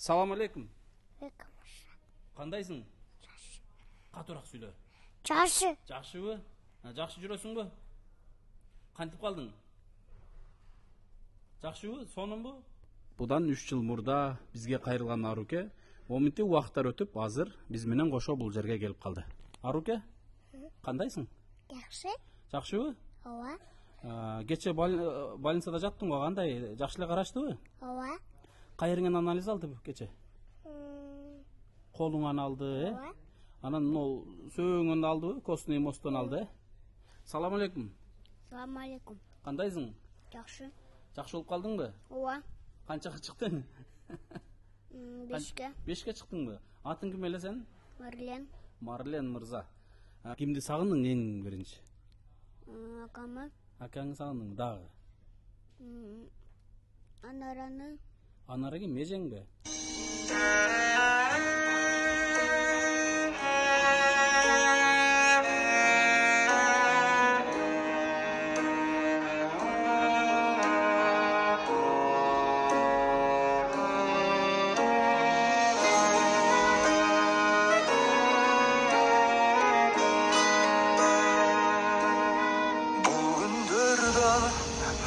Салам алейкум. Кандайсың? Катуураак сүйлө. Жакшы. Жакшыбы? Жакшы жүрөсүңбү? Кантип калдың? Жакшыбы? Сонунбу? Будан 3 жыл мурда бизге кайрылган Аруке, моминти убакыттар өтүп, азыр биз менен кошо бул жерге келип калды. Аруке? Кандайсың? Жакшы. Жакшыбы? Ооба. Кече больницада жаттың го, кандай? Жакшы эле караштыбы? Ооба. Кайрыңан анализ алдыбы кече? Колуңан алды, Ооба. Анан ол сөөгүңөн алдыбы? Костный мосттон алды. Салам алейкум. Салам алейкум. Кандайсың? Жакшы. Жакшы болуп калдыңбы? Ооба. Канчага чыктың? 5ке. 5ке чыктыңбы? Атың ким эле сен? Марлен. Марлен мырза. Кимди сагындың эң биринчи? Акамы. Акаңды сагындың дагы. Анараны. Анара ким? Эжеңби?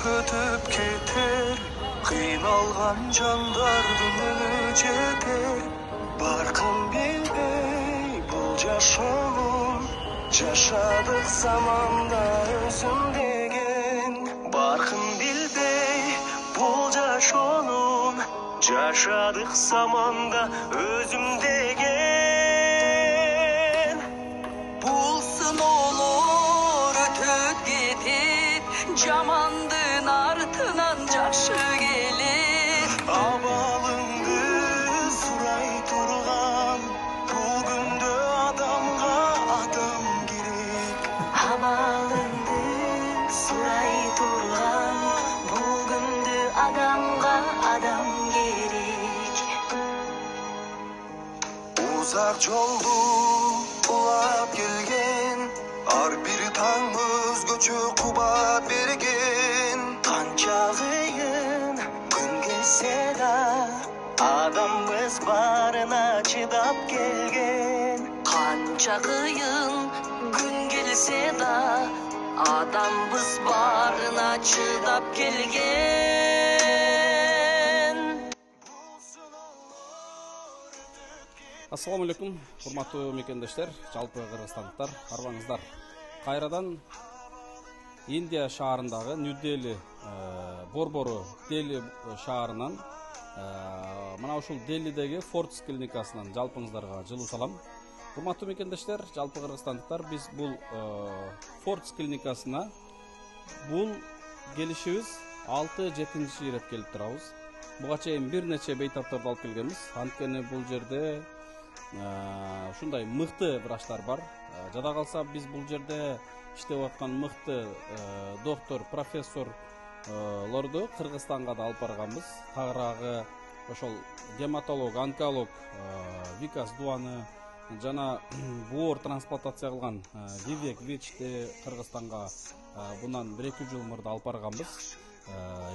Ötüp keter, kıyналган жандардын үнү жетер. Баркын билбей бул жашоонун, жашадык заманда өзүм деген. Баркын билбей бул жашоонун, жашадык заманда өзүм деген. Бул сыноолор өтүп кетет, жамандын артынан жакшы келет. Абалыңды сурай турган, бүгүндө адамга адам керек. Абалыңды сурай турган, бүгүндө адамга адам керек. Узак жолду улап келген, ар бир таң өзгөчө кубат берген. Канча кыйын күн келсе да, адамбыз барына чыдап келген. Канча кыйын күн келсе да, адамбыз барына чыдап келген. Ассаламу алейкум, урматтуу мекендештер, жалпы кыргызстандыктар, арбаңыздар. Кайрадан Индия шаарындагы Нью-Дели, Борбору Дели шаарынан, мына ушул Делидеги Фордс клиникасынан жалпыңыздарга жылуу салам. Урматтуу мекендештер, жалпы кыргызстандыктар, биз бул Фордс клиникасына бул келишибиз 6-7 ирет келип турабыз. Буга чейин бир нече бейтаптарды алып келгенбиз. Анткени бул жерде ушундай мыкты врачтар бар. Жада калса биз бул жерде иштеп аткан мыкты доктор, профессорлорду Кыргызстанга да алып барганбыз. Тагыраагы ошол гематолог, онколог Викас Дуаны жана боор трансплантация кылган Вивек Вичти Кыргызстанга bundan 1-2 жыл мурда алып барганбыз.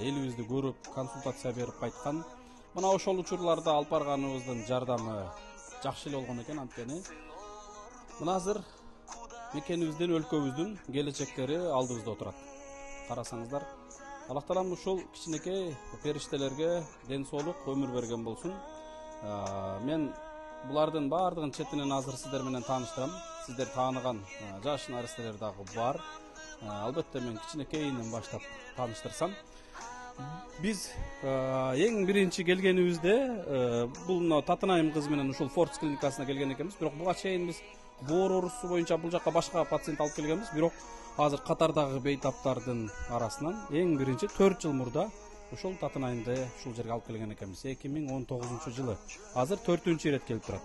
Элибизди көрүп, консультация берип кайткан. Мына ошол учурларда алып барганыбыздын жардамы жакшы эле болгон экен, анткени мына азыр мекенибиздин, өлкөбүздүн келечектери алдыбызда отурат. Карасаңыздар, Аллах Таалам ушул кичинекей периштелерге ден соолук, өмүр берген болсун. Мен булардын баардыгын четинен азыр сиздер менен тааныштырам. Сиздер тааныган жаш наристелер дагы бар. Албетте мен кичинекейинен баштап тааныштырсам. Биз эң биринчи келгенибизде бул Татынайым кыз менен ушул Фордс клиникасына келген экенбиз. Бирок буга чейин биз боор оорусу боюнча бул жакка башка пациент алып келгенбиз. Бирок азыр катардагы бейтаптардын арасынан эң биринчи 4 жыл мурда ушул Татынайымды ушул жерге алып келген экенбиз. 2019 жылы. Азыр 4-чү ирет келип турат.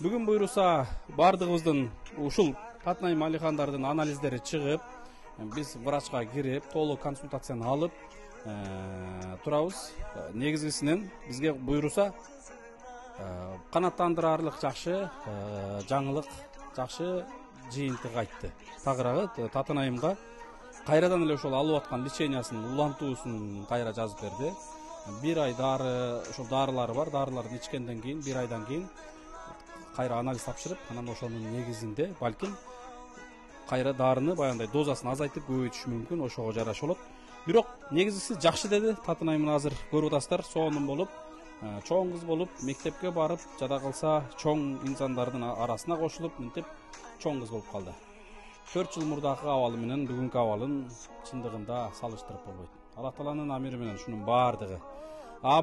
Бүгүн буйруса бардыгыбыздын ушул Татынайым Алихандардын анализдери чыгып, биз врачка кирип, толук консультацияны алып турабыз. Негизгисинен бизге буйруса канаттандырарлык жакшы жаңылык, жакшы жыйынтык айтты. Тагыраагы Татынайымга кайрадан эле ошол алып аткан лечениясынын улантуусун кайра жазып берди. 1 ай дары, ошол дарылары бар. Дарыларды ичкенден кийин 1 айдан кийин кайра анализ тапшырып, анан ошонун негизинде балким кайра дарыны баягындай дозасын азайтып көбөйтүш мүмкүн, ошого жараша болот. Бирок негизгиси жакшы деди. Татынаймын азыр көрүп атасыздар, сонун болуп, чоң кыз болуп, мектепке барып, жада калса чоң инсандардын арасына кошулуп, мынтип чоң кыз болуп калды. 4 жыл мурдагы абалы менен бүгүнкү абалын чындыгында салыштырып болбойт. Алла Тааланын амири менен шунун баардыгы.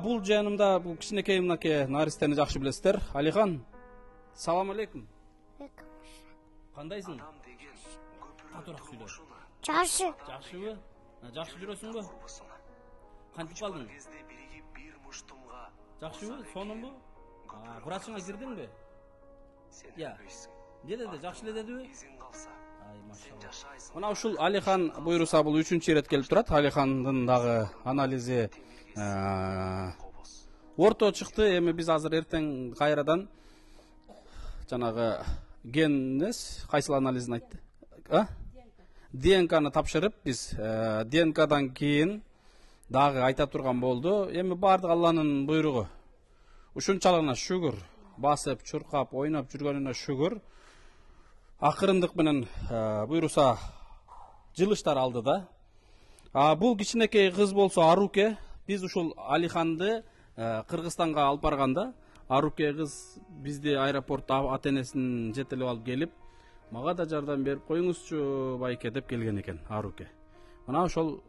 Бул жанымда бул кичинекей мынакей наристени жакшы билесиздер. Алихан, салам алейкум. Кандайсың? Татуураак сүйлө. Жакшы. Жакшыбы? Жакшы жүрөсүңбү? Кантип калдың? Жакшыбы? Сонунбу? Врачыңа кирдиңби? Я. Не деди? Жакшы эле дедиби? Ай, машалла. Мына ушул Алихан буйруса бул 3-чү ирет келип турат. Алихандын дагы анализи орто чыкты. Эми биз азыр эртең кайрадан жанагы геннес кайсыл анализин айтты? ДНКны тапшырып биз ДНКдан кийин дагы айта турган болду. Эми баардык Алланын буйругу. Ушунчалыгына шүгүр. Басып, чуркап, ойнап жүргөнүнө шүгүр. Акырындык менен буйруса жылыштар алды да. Бул кичинекей кыз болсо Аруке. Биз ушул Алиханды Кыргызстанга алып барганда, Аруке кыз бизди аэропортто ата-энесин жетелеп алып келип, мага да жардам берип коюңузчу байке деп келген экен Аруке. Мына ошол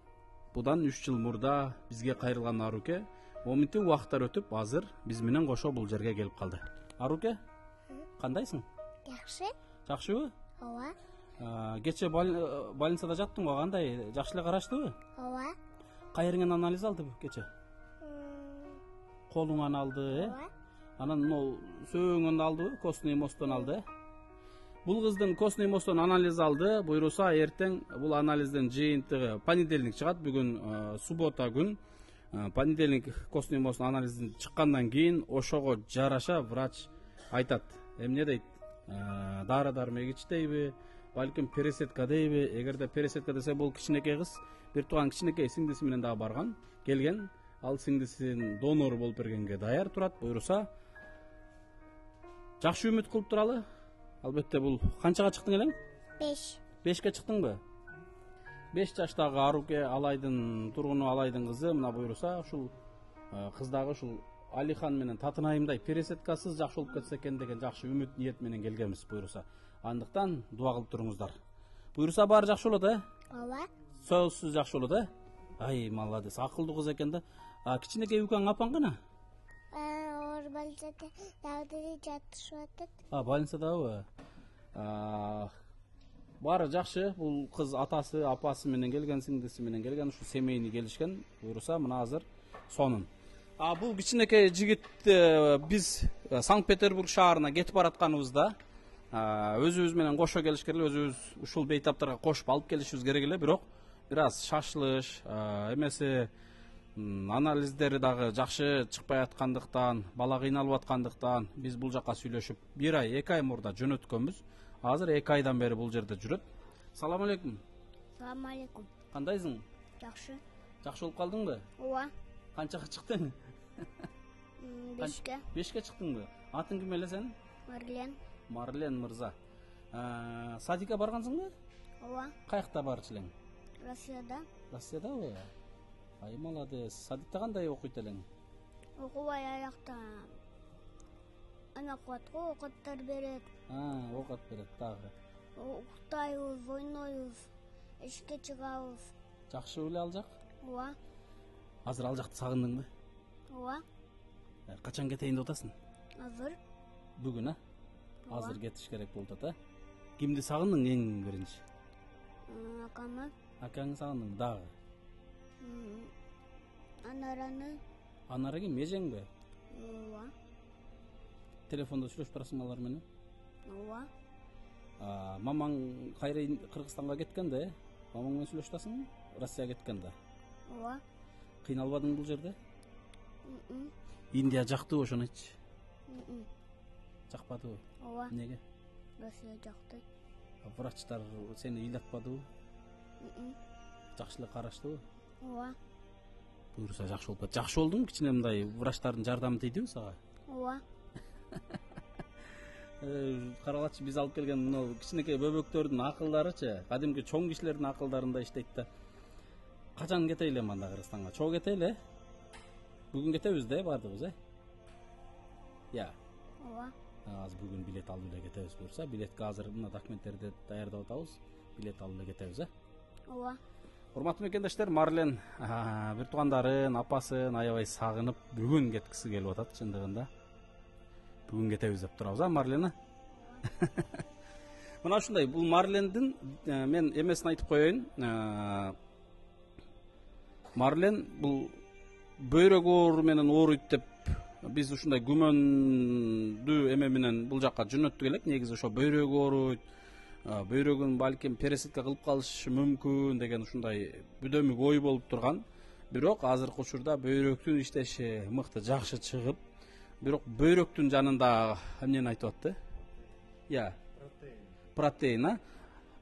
будан 3 жыл мурда бизге кайрылган Аруке, моминти убакыттар өтүп, азыр биз менен кошо бул жерге келип калды. Аруке, кандайсың? Жакшы. Жакшыбы? Ооба. Кече больницада жаттыңбы? Кандай? Жакшы эле караштыбы? Ооба. Кайрыңан анализ алдыбы кече? Колуңан алды, Ооба. Анан могу сөөгүңөн алдыбы? Костный мосттон алды, Бул кыздын костный мосттон анализ алды. Буйруса эртең бул анализдин жыйынтыгы понедельник чыгат. Бүгүн суббота күн. Понедельник костный мосттон анализдин чыккандан кийин ошого жараша врач айтат. Эмне дейт? Дары дармек ичтейби, балким пересетка дейби. Эгерде пересетка десе, бул кичинекей кыз бир тууган кичинекей сиңдиси менен дагы барган, келген. Ал сиңдисинин донору болуп бергенге даяр турат. Буйруса жакшы үмүт кылып туралы. Албетте бул канчага чыктың элең? 5. 5ке чыктыңбы? 5 жаштагы Аруке Алайдын тургуну, Алайдын кызы. Мына буйруса ушул кыздагы ушул Алихан менен татынайымдай пересеткасыз жакшы болуп кетсе экен деген жакшы үмүт ниет менен келгенбиз буйруса. Андыктан дуа кылып туруңуздар. Буйруса баары жакшы болот, Ооба. Сөзсүз жакшы болот, Ай, молодец, акылдуу кыз экен да. Кичинекей үкөң апаң кана? Оор больницада дагы жатышып атат. Больницадабы? Баары жакшы. Бул кыз атасы, апасы менен келген, сиңдиси менен келген, ушу семейный келишкен. Буйруса мына азыр сонун. Бул кичинекей жигит биз Санкт-Петербург шаарына кетип баратканыбызда өзүбүз менен кошо келиш керек эле, өзүбүз ушул бейтаптарга кошуп алып келишибиз керек эле, бирок бир аз шашылыш, эмеси анализдери дагы жакшы чыкпай аткандыктан, бала кыйналып аткандыктан биз бул жака сүйлөшүп 1 ай, 2 ай мурда жөнөткөнбүз. Азыр 2 айдан бери бул жерде жүрөт. Салам алейкум. Салам алейкум. Кандайсың? Жакшы. Жакшы болуп калдыңбы? Ооба. Канчага чыктың? 5ке. 5ке чыктыңбы? Атың ким эле сенин? Марлен. Марлен мырза. Садикке баргансыңбы? Ооба. Каякта барчу элең? Россияда. Россиядабы? Ай, молодец. Садикте кандай окуйт элең? Окубай аякта. Ана куатко окуттар берет. Окат берет дагы. Уктайбыз, ойнойбуз, эшикке чыгабыз. Жакшы беле ал жак? Ооба. Азыр ал жакты сагындыңбы? Ооба. Качан кетейин деп атасың? Азыр. Бүгүн, Ооба. Азыр кетиш керек болуп атат, Кимди сагындың эң биринчи? Акамы. Акаңды сагындың дагы? Анараны. Анара ким? Эжеңби? Ооба. Телефондо сүйлөшүп турасың алар менен? Ооба. Мамаң кайра Кыргызстанга кеткенде, мамаң менен сүйлөшүп атасыңбы? Россияга кеткенде. Ооба. Кыйналбадың бул жерде? Индия жактыбы ошону айтчы? Жакпадыбы? Ооба. Неге? Россия жакты. Врачтар сени ыйлатпадыбы? Жакшы эле караштыбы? Ооба. Буюрса жакшы болуп калат. Жакшы болдуңбу? Кичине мындай врачтардын жардамы тийдиби сага? ооба. Карагачы биз алып келген мына кичинекей бөбөктөрдүн акылдарычы, кадимки чоң кишилердин акылдарында иштейт да. Качан кетейли мында Кыргызстанга? Чогуу кетейли? Бүгүн кетебиз да бардыгыбыз, Я. ооба. Азыр бүгүн билет алып эле кетебиз буюрса. Билетке азыр мына документтерди даярдап атабыз. Билет алып эле кетебиз, ооба. Урматтуу мекендештер, Марлен бир туугандарын, апасын аябай сагынып, бүгүн кеткиси келип атат чындыгында. Бүгүн кетебиз деп турабыз, Марлен? Мына ушундай, бул Марлендин мен эмесин айтып коеюн. Марлен бул бөйрөк оору менен ооруйт деп биз ушундай күмөндүү эме менен бул жакка жөнөттүк элек. Негизи ошо бөйрөк ооруйт, бөйрөгүн балким пересадка кылып калышы мүмкүн деген ушундай бүдөмүк ой болуп турган. Бирок азыркы учурда бөйрөктүн иштеши мыкты жакшы чыгып, бирок бөйрөктүн жанында эмнени айтып атты? Протеин.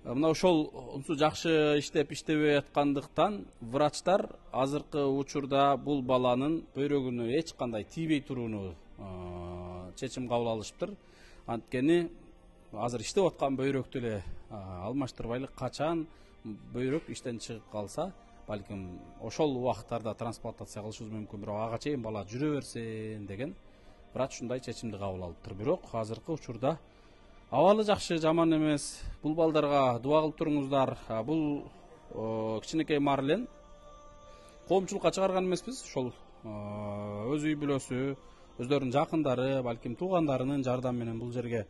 Мына ошол унсу жакшы иштебей аткандыктан врачтар азыркы учурда бул баланын бөйрөгүнө эч кандай тийбей турууну чечим кабыл алышыптыр. Анткени азыр иштеп аткан бөйрөктү эле алмаштырбайлы, качан бөйрөк иштен чыгып калса, балким ошол убакыттарда трансплантация кылышыбыз мүмкүн, бирок ага чейин бала жүрө берсин деген врач ушундай чечимди кабыл алыптыр. Бирок азыркы учурда абалы жакшы, жаман эмес. Бул балдарга дуа кылып туруңуздар. Бул кичинекей Марлен коомчулукка чыгарган эмеспиз. Ошол өз үй бүлөсү, өздөрүнүн жакындары, балким туугандарынын жардамы менен бул жерге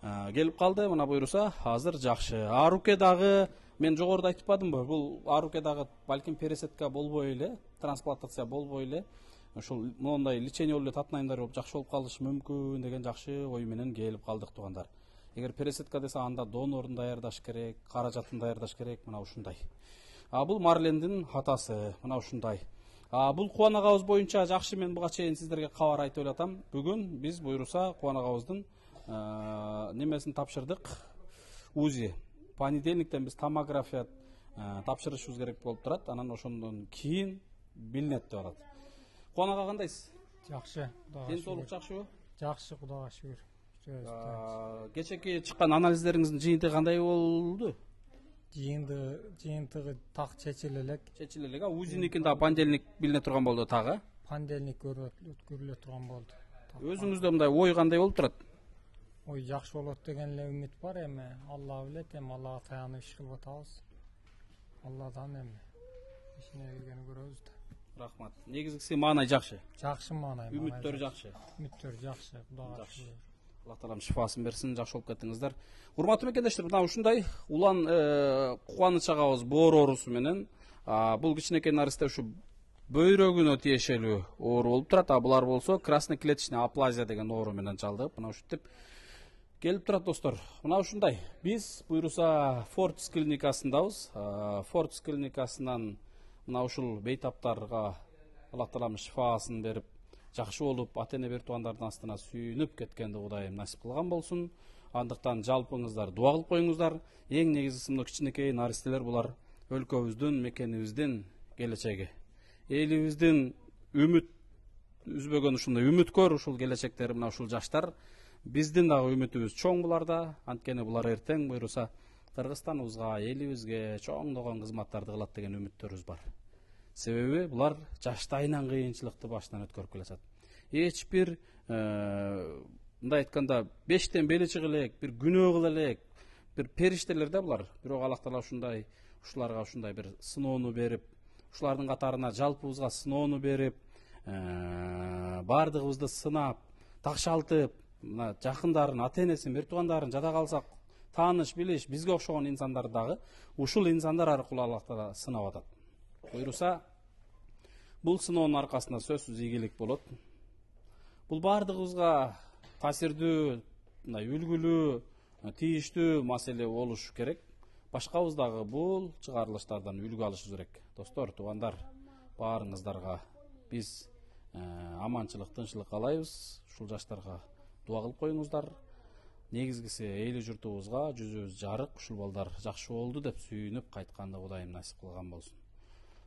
келип калды. Мына буюрса азыр жакшы. Аруке дагы мен жогоруда айтып атпадымбы? Бул аруке дагы балким пересадка болбой эле, трансплантация болбой эле, ошол моундай лечение болуп эле татынайымдар болуп жакшы болуп калышы мүмкүн деген жакшы ой менен келип калдык туугандар. Эгер пересадка десе анда донорун даярдаш керек, каражатын даярдаш керек, мына ушундай. Бул Марлендин атасы, мына ушундай. Бул Кубан агабыз боюнча жакшы, мен буга чейин сиздерге кабар айтып эле атам. Бүгүн биз буюрса Кубан агабыздын немесин тапшырдык. УЗИ. Понедельниктен биз томография тапшырышыбыз керек болуп турат. Анан ошондон кийин билинет деп атат. Кубан ага кандайсыз? Жакшы. Ден соолук жакшыбы? Жакшы, Кудайга шүгүр. Кечеки чыккан анализдериңиздин жыйынтыгы кандай болду? Жыйынтыгы так чечиле элек. Чечиле элек. УЗИникин да понедельник билине турган болду тагы. Понедельник өткөрүлө турган болду. Өзүңүздө мындай ой кандай болуп турат? Ой жакшы болот деген эле үмүт бар, эми Алла билет, эми Аллага таянып иш кылып атабыз. Алладан эми ишине келгени көрөбүз да. Рахмат. Негизгиси маанай жакшы. Жакшы маанай. Үмүттөр жакшы. Үмүттөр жакшы. Кудайга Жакшы. Алла таалам шифасын берсин, жакшы болуп кеттиңиздер. Урматтуу мекендештер, мына ушундай улан Кубаныч агабыз боор оорусу менен бул кичинекей наристе ушу бөйрөгүнө тиешелүү оору болуп турат. Булар болсо красноклеточная аплазия деген оору менен жалдыгып, мына ушинтип келип турат достор. Мына ушундай. Биз буюрса Фортис клиникасындабыз. Фортис клиникасынан мына ушул бейтаптарга Алла таалам шифасын берип, жакшы болуп, ата-эне бир туугандардын астына сүйүнүп кеткенди Кудайым насип кылган болсун. Андыктан жалпыңыздар дуа кылып коюңуздар. Эң негизгиси мына кичинекей наристелер булар өлкөбүздүн, мекенибиздин келечеги. Элибиздин үмүт үзбөгөн ушундай үмүткөр ушул келечектер, мына ушул жаштар. Биздин дагы үмүтүбүз чоң буларда. Анткени булар эртең буюрса Кыргызстаныбызга, элибизге чоңдогон кызматтарды кылат деген үмүттөрүбүз бар. Себеби булар жаштайынан кыйынчылыкты башынан өткөрүп келатат. Эч бир мындай айтканда 5тен бели чыга элек, бир күнөө кыла элек, бир периштелер да булар. Бирок Аллах таала ушуларга ушундай бир сыноону берип, ушулардын катарына жалпыбызга сыноону берип, бардыгыбызды сынап, такшалтып, мына жакындарын, ата-энесин, бир туугандарын жада калсак, тааныш, билиш, бизге окшогон инсандар дагы ушул инсандар аркылуу Аллах таала сынап атат. Буюрса, бул сыноонун аркасында сөзсүз ийгилик болот. Бул бардыгыбызга таасирдүү, мындай үлгүлүү, тийиштүү маселе болушу керек. Башкабыз дагы бул чыгарылыштардан үлгү алышыбыз керек. Достор, туугандар, баарыңыздарга биз аманчылык, тынччылык каалайбыз. Ушул жаштарга дуа кылып коюңуздар. Негизгиси эли журтубузга жүзүбүз жарык, ушул балдар жакшы болду деп сүйүнүп кайтканды Кудайым насип кылган болсун.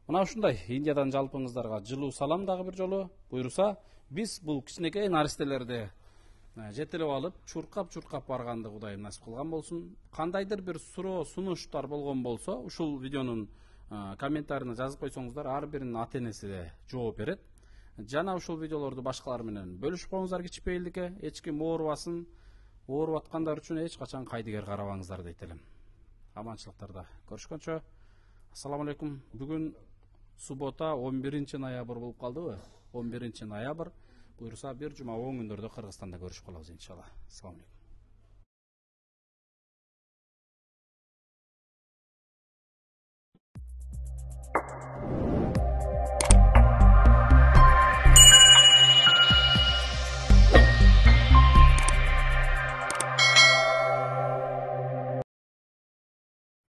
Мына ушундай Индиядан жалпыңыздарга жылуу салам дагы бир жолу. Буйруса, биз бул кичинекей наристелерди жетелеп алып, чуркап барганды Кудай насип кылган болсун. Кандайдыр бир суроо, сунуштар болгон болсо, ушул видеонун комментарийине жазып койсоңуздар, ар биринин ата-энеси де жооп берет. Жана ушул видеолорду башкалар менен бөлүшүп коюңуздар кичпейилдикке, эч ким оорубасын. Ооруп аткандар үчүн эч качан кайдыгер карабаңыздар дейт элем. Аманчылыктарда көрүшкөнчө. Ассаламу алейкум. Бүгүн суббота 11 ноябрь болуп калдыбы? 11 ноябрь. Буйруса бир жума оң күндөрдө Кыргызстанда көрүшүп калабыз иншалла. Ассаламу алейкум.